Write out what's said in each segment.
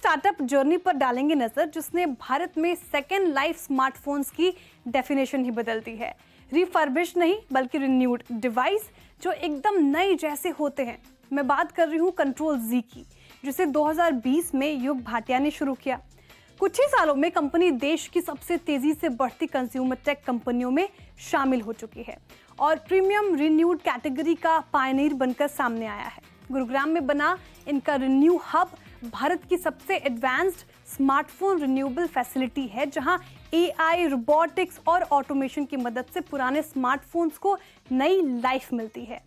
Startup journey पर डालेंगे नजर जिसने भारत में सेकेंड लाइफ स्मार्टफोन्स की डेफिनेशन ही बदल दी है। रिफर्बिश नहीं बल्कि रिन्यूड डिवाइस जो एकदम नए जैसे होते हैं। मैं बात कर रही हूँ कंट्रोल जी की, जिसे 2020 में युग भाटिया ने शुरू किया। कुछ ही सालों में कंपनी देश की सबसे तेजी से बढ़ती कंज्यूमर टेक कंपनियों में शामिल हो चुकी है और प्रीमियम रिन्यूड कैटेगरी का पायनियर बनकर सामने आया है। गुरुग्राम में बना इनका रिन्यू हब भारत की सबसे एडवांस्ड स्मार्टफोन रिन्यूएबल फैसिलिटी है, जहां एआई, रोबोटिक्स और ऑटोमेशन की मदद से पुराने स्मार्टफोन्स को नई लाइफ मिलती है।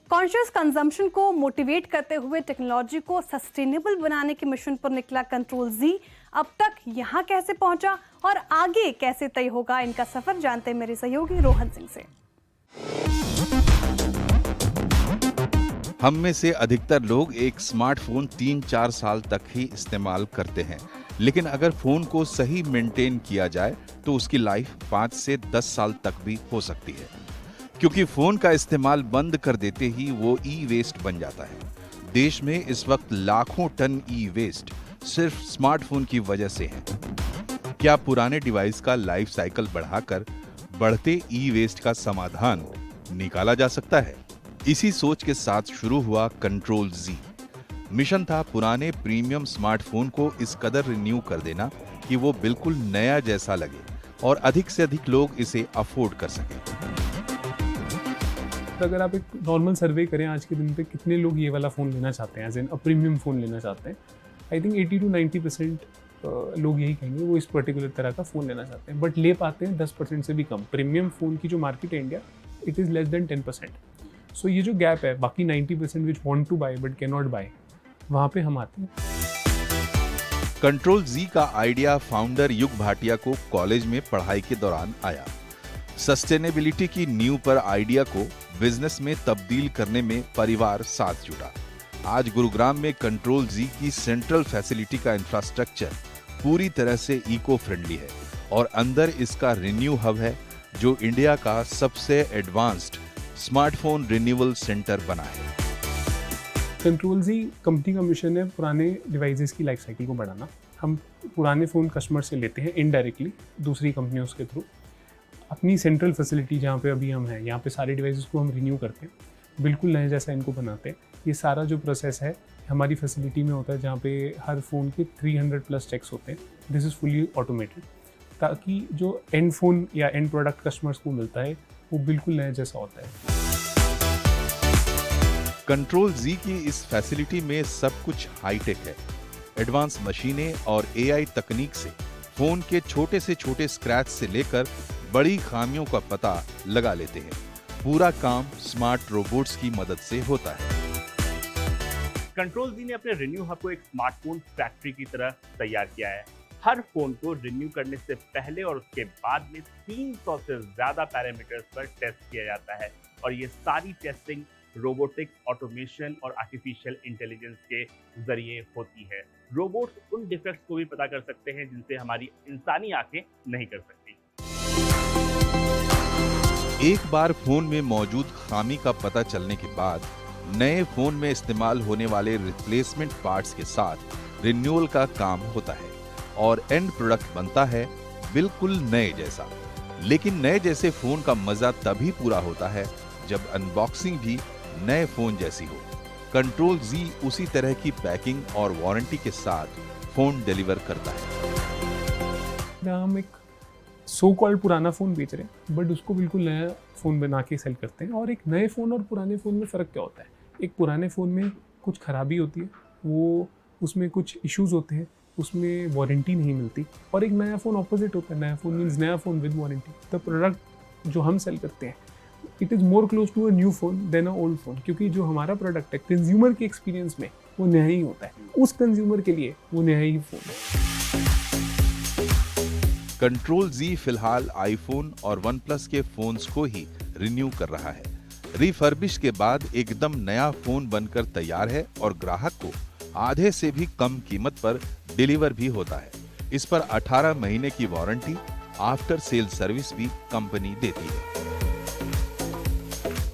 कॉन्शियस कंजम्पशन को मोटिवेट करते हुए टेक्नोलॉजी को सस्टेनेबल बनाने के मिशन पर निकला कंट्रोल जी अब तक यहाँ कैसे पहुंचा और आगे कैसे तय होगा, इनका सफर जानते हैं मेरे सहयोगी रोहन सिंह से। हम में से अधिकतर लोग एक स्मार्टफोन 3-4 साल तक ही इस्तेमाल करते हैं, लेकिन अगर फोन को सही मेंटेन किया जाए तो उसकी लाइफ 5 से 10 साल तक भी हो सकती है, क्योंकि फोन का इस्तेमाल बंद कर देते ही वो ई वेस्ट बन जाता है। देश में इस वक्त लाखों टन ई वेस्ट सिर्फ स्मार्टफोन की वजह से है। क्या पुराने डिवाइस का लाइफ साइकिल बढ़ाकर बढ़ते ई वेस्ट का समाधान निकाला जा सकता है? इसी सोच के साथ शुरू हुआ कंट्रोल जी। मिशन था पुराने प्रीमियम स्मार्टफोन को इस कदर रिन्यू कर देना कि वो बिल्कुल नया जैसा लगे और अधिक से अधिक लोग इसे अफोर्ड कर सकें। अगर आप एक नॉर्मल सर्वे करें आज के दिन पे कितने लोग ये वाला फ़ोन लेना चाहते हैं, एज इन प्रीमियम फ़ोन लेना चाहते हैं, आई थिंक 80 to 90% लोग यही कहेंगे वो इस पर्टिकुलर तरह का फ़ोन लेना चाहते हैं, बट ले पाते हैं 10% से भी कम। प्रीमियम फ़ोन की जो मार्केट है India, it is less than 10%। So ये जो गैप है, बाकी 90% which want to buy but can not buy, वहाँ पे हम आते हैं। कंट्रोल जी का आइडिया फाउंडर युग भाटिया को कॉलेज में पढ़ाई के दौरान आया। सस्टेनेबिलिटी की नींव पर आइडिया को बिजनेस में तब्दील करने में परिवार साथ जुटा। आज गुरुग्राम में कंट्रोल जी की सेंट्रल फैसिलिटी का इंफ्रास्ट्रक्चर पूरी तरह से इको फ्रेंडली है और अंदर इसका रिन्यू हब है, जो इंडिया का सबसे एडवांस्ड स्मार्टफोन रिन्यूअल सेंटर बना है। कंट्रोल जी कंपनी का मिशन है पुराने डिवाइसेस की लाइफ साइकिल को बढ़ाना। हम पुराने फ़ोन कस्टमर से लेते हैं इनडायरेक्टली दूसरी कंपनियों के थ्रू। अपनी सेंट्रल फैसिलिटी जहाँ पे अभी हम हैं, यहाँ पे सारे डिवाइसेस को हम रिन्यू करते हैं, बिल्कुल नए जैसा इनको बनाते हैं। ये सारा जो प्रोसेस है हमारी फैसिलिटी में होता है, जहाँ पे हर फ़ोन के 300+ चेक्स होते हैं। दिस इज़ फुली ऑटोमेटेड, ताकि जो एंड फ़ोन या एंड प्रोडक्ट कस्टमर्स को मिलता है वो बिल्कुल नया जैसा होता है। कंट्रोल जी की इस फैसिलिटी में सब कुछ हाईटेक है। एडवांस मशीनें और एआई तकनीक से फोन के छोटे से छोटे स्क्रैच से लेकर बड़ी खामियों का पता लगा लेते हैं। पूरा काम स्मार्ट रोबोट्स की मदद से होता है। कंट्रोल जी ने अपने रिन्यू हब को एक स्मार्टफोन फैक्ट्री की तरह तैयार किया है। हर फोन को रिन्यू करने से पहले और उसके बाद में 300 से ज्यादा पैरामीटर्स पर टेस्ट किया जाता है और ये सारी टेस्टिंग रोबोटिक्स, ऑटोमेशन और आर्टिफिशियल इंटेलिजेंस के जरिए होती है। रोबोट्स उन डिफेक्ट्स को भी पता कर सकते हैं जिनसे हमारी इंसानी आंखें नहीं कर सकती। एक बार फोन में मौजूद खामी का पता चलने के बाद नए फोन में इस्तेमाल होने वाले रिप्लेसमेंट पार्ट्स के साथ रिन्यूअल का काम होता है और एंड प्रोडक्ट बनता है बिल्कुल नए जैसा। लेकिन नए जैसे फोन का मजा तभी पूरा होता है जब अनबॉक्सिंग भी नए फोन जैसी हो। कंट्रोल जी उसी तरह की पैकिंग और वारंटी के साथ फोन डिलीवर करता है। हम एक सो कॉल्ड पुराना फ़ोन बेच रहे हैं, बट उसको बिल्कुल नया फ़ोन बना के सेल करते हैं। और एक नए फ़ोन और पुराने फ़ोन में फ़र्क क्या होता है? एक पुराने फ़ोन में कुछ खराबी होती है, वो उसमें कुछ इश्यूज़ होते हैं, उसमें वारंटी नहीं मिलती। और एक नया फ़ोन ऑपोजिट होता है। नया फ़ोन मीन्स नया phone with warranty. The product जो हम सेल करते हैं, it is more close to a new phone than a old phone, क्योंकि जो हमारा प्रोडक्ट है कंज्यूमर के एक्सपीरियंस में वो नया ही होता है। उस कंज्यूमर के लिए वो नया ही फ़ोन है। कंट्रोल जी फिलहाल आईफोन और वन प्लस के फोन्स को ही रिन्यू कर रहा है। रिफर्बिश के बाद एकदम नया फोन बनकर तैयार है और ग्राहक को आधे से भी कम कीमत पर डिलीवर भी होता है। इस पर 18 महीने की वारंटी, आफ्टर सेल सर्विस भी कंपनी देती है।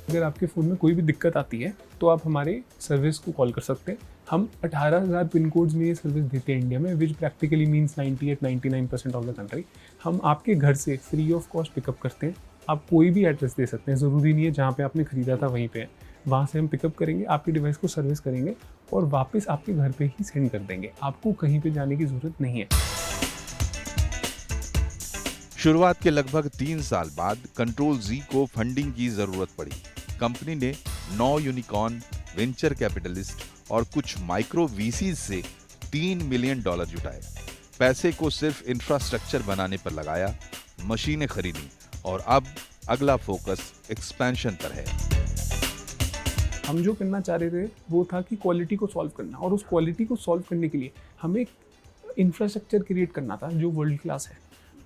अगर आपके फ़ोन में कोई भी दिक्कत आती है तो आप हमारे सर्विस को कॉल कर सकते हैं। हम 18,000 पिन कोड्स में ये सर्विस देते हैं इंडिया में, which practically means 98-99% of the country. हम आपके घर से फ्री ऑफ कॉस्ट पिकअप करते हैं। आप कोई भी एड्रेस दे सकते हैं, ज़रूरी नहीं है जहाँ पे आपने ख़रीदा था वहीं पे है। वहाँ से हम पिकअप करेंगे, आपके डिवाइस को सर्विस करेंगे और वापस आपके घर पे ही सेंड कर देंगे। आपको कहीं पे जाने की ज़रूरत नहीं है। शुरुआत के लगभग 3 साल बाद कंट्रोल जी को फंडिंग की जरूरत पड़ी। कंपनी ने 9 यूनिकॉर्न, वेंचर कैपिटलिस्ट और कुछ माइक्रो वीसीज से $3 मिलियन जुटाए। पैसे को सिर्फ इंफ्रास्ट्रक्चर बनाने पर लगाया, मशीनें खरीदी और अब अगला फोकस एक्सपेंशन पर है। हम जो करना चाह रहे थे वो था कि क्वालिटी को सॉल्व करना, और उस क्वालिटी को सॉल्व करने के लिए हमें एक इंफ्रास्ट्रक्चर क्रिएट करना था जो वर्ल्ड क्लास है।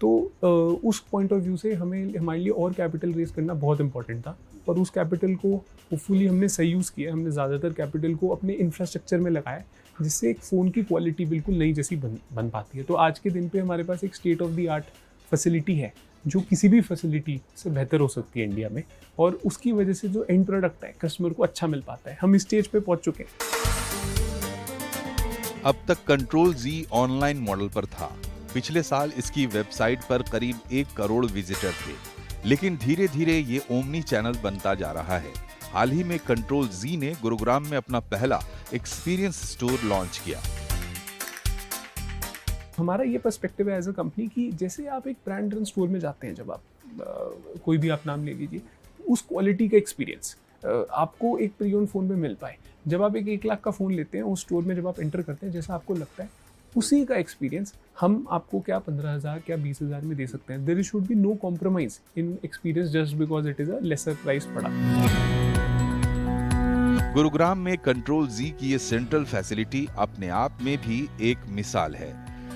तो उस पॉइंट ऑफ व्यू से हमारे लिए और कैपिटल रेज करना बहुत इंपॉर्टेंट था, और उस कैपिटल को होपफुली हमने सही यूज़ किया। हमने ज़्यादातर कैपिटल को अपने इंफ्रास्ट्रक्चर में लगाया, जिससे एक फ़ोन की क्वालिटी बिल्कुल नई जैसी बन पाती है। तो आज के दिन पे हमारे पास एक state of the art facility है जो किसी भी फैसिलिटी से बेहतर हो सकती है इंडिया में, और उसकी वजह से जो एंड प्रोडक्ट है कस्टमर को अच्छा मिल पाता है। हम इस स्टेज पे पहुंच चुके हैं। अब तक कंट्रोल जी ऑनलाइन मॉडल पर था। पिछले साल इसकी वेबसाइट पर करीब 1 करोड़ विजिटर थे, लेकिन धीरे धीरे ये ओमनी चैनल बनता जा रहा है। हाल ही में कंट्रोल जी ने गुरुग्राम में अपना पहला एक्सपीरियंस स्टोर लॉन्च किया। हमारा ये पर्सपेक्टिव है एज अ कंपनी कि जैसे आप एक ब्रांड रन स्टोर में जाते हैं, जब आप कोई भी आप नाम ले लीजिए, उस क्वालिटी का एक्सपीरियंस आपको एक प्री ओन्ड फ़ोन में मिल पाए। जब आप एक 1 लाख का फ़ोन लेते हैं, उस स्टोर में जब आप एंटर करते हैं, जैसा आपको लगता है उसी का एक्सपीरियंस हम आपको क्या 15,000 क्या 20,000 में दे सकते हैं। There should be no compromise in experience just because it is a lesser price product. Gurugram में कंट्रोल जी की ये सेंट्रल फैसिलिटी अपने आप में भी एक मिसाल है।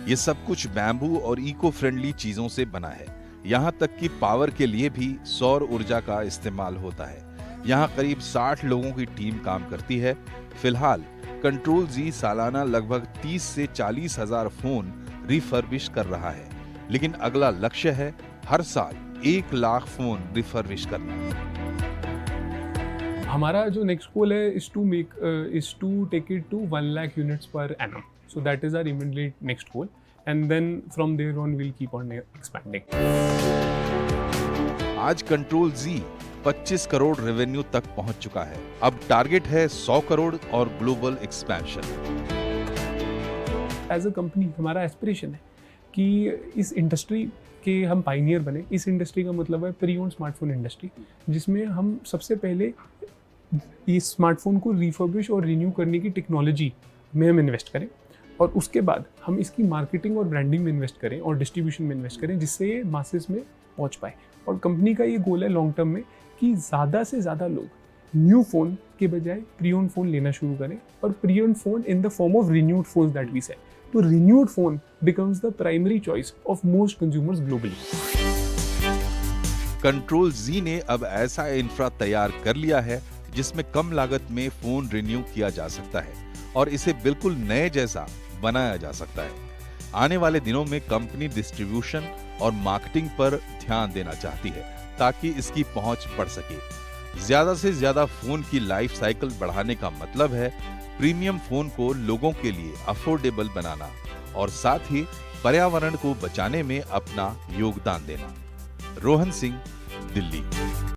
ये सब कुछ बैम्बू और इको फ्रेंडली चीजों से बना है। यहाँ तक कि पावर के लिए भी सौर ऊर्जा का इस्तेमाल होता है। यहाँ करीब 60 लोगों की टीम काम करती है। फिलहाल कंट्रोल जी सालाना लगभग 30 से 40 हजार फोन रिफर्बिश कर रहा है, लेकिन अगला लक्ष्य है हर साल 1 लाख फोन रिफर्बिश करना। हमारा जो नेक्स्ट गोल है is to take it to 1 lakh units per annum. So that is our immediate next goal, and then from there on we'll keep on expanding. आज कंट्रोल जी 25 करोड़ रेवेन्यू तक पहुंच चुका है। अब टारगेट है 100 करोड़ और global expansion. As a company हमारा aspiration है कि इस इंडस्ट्री के हम पाइनियर बने। इस इंडस्ट्री का मतलब है प्री ओन्ड स्मार्टफोन इंडस्ट्री, जिसमें हम सबसे पहले इस स्मार्टफोन को रिफर्बिश और रिन्यू करने की टेक्नोलॉजी में हम इन्वेस्ट करें, और उसके बाद हम इसकी मार्केटिंग और ब्रांडिंग में इन्वेस्ट करें और डिस्ट्रीब्यूशन में इन्वेस्ट करें, जिससे ये मासेस में पहुंच पाए। और कंपनी का ये गोल है लॉन्ग टर्म में कि ज़्यादा से ज़्यादा लोग न्यू फ़ोन के बजाय प्री ओन्ड फ़ोन लेना शुरू करें, और pre owned phone in the form of renewed phones that we sell. तो renewed phone becomes the primary choice of most consumers globally. Control Z ने अब ऐसा इंफ्रा तैयार कर लिया है जिसमें कम लागत में फोन रिन्यू किया जा सकता है और इसे बिल्कुल नए जैसा बनाया जा सकता है। आने वाले दिनों में कंपनी डिस्ट्रीब्यूशन और मार्केटिंग पर ध्यान देना चाहती है ताकि इसकी पहुंच बढ़ सके। ज्यादा से ज्यादा फोन की लाइफ साइकिल बढ़ाने का मतलब है प्रीमियम फोन को लोगों के लिए अफोर्डेबल बनाना और साथ ही पर्यावरण को बचाने में अपना योगदान देना। रोहन सिंह, दिल्ली।